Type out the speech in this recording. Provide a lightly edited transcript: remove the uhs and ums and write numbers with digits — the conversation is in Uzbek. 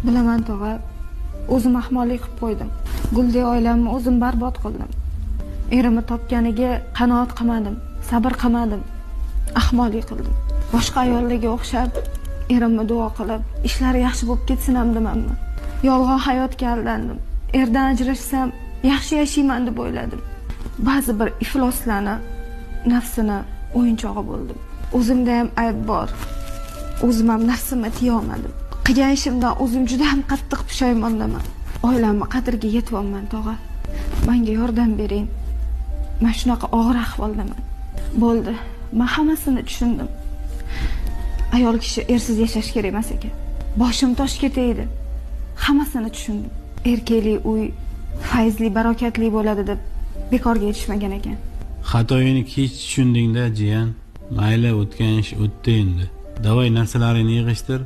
Bilaman tog'a, o'zim ahmoqlik qilib qo'ydim. Guldek oilamni o'zim barbod qildim. Erimni topganiga qanoat qilmadim, sabr qilmadim. Ahmoqlik qildim. Boshqa ayollarga o'xshab erimni duo qilib, ishlari yaxshi bo'lib ketsin ham demanmi. Yolg'on hayotga aldandim. Erdan ajrashsam, yaxshi yashayman deb o'yladim. Ba'zi bir ifloslarni nafsini o'yinchog'i bo'ldim. O'zimda ham ayb bor. O'zim ham nafsimga tiya olmadim. Qilgan ishimdan o'zim juda ham qattiq pushaymondaman. Oilamni qadriga yetyapman tog'a. Menga yordam bering. Men shunaqa og'ir ahvoldaman. Bo'ldi. Men hammasini tushundim. Ayol kishi ersiz yashash kerak emas ekan. Boshim tosh ketaydi. Hammasini tushundim. Erkakli uy fayzli, barokatli bo'ladi deb bekorga yetishmagan ekan. Xatoyini kech tushundingda jiyan. Mayli, o'tgan ish o'tdi endi. Davay narsalarini yig'ishtir.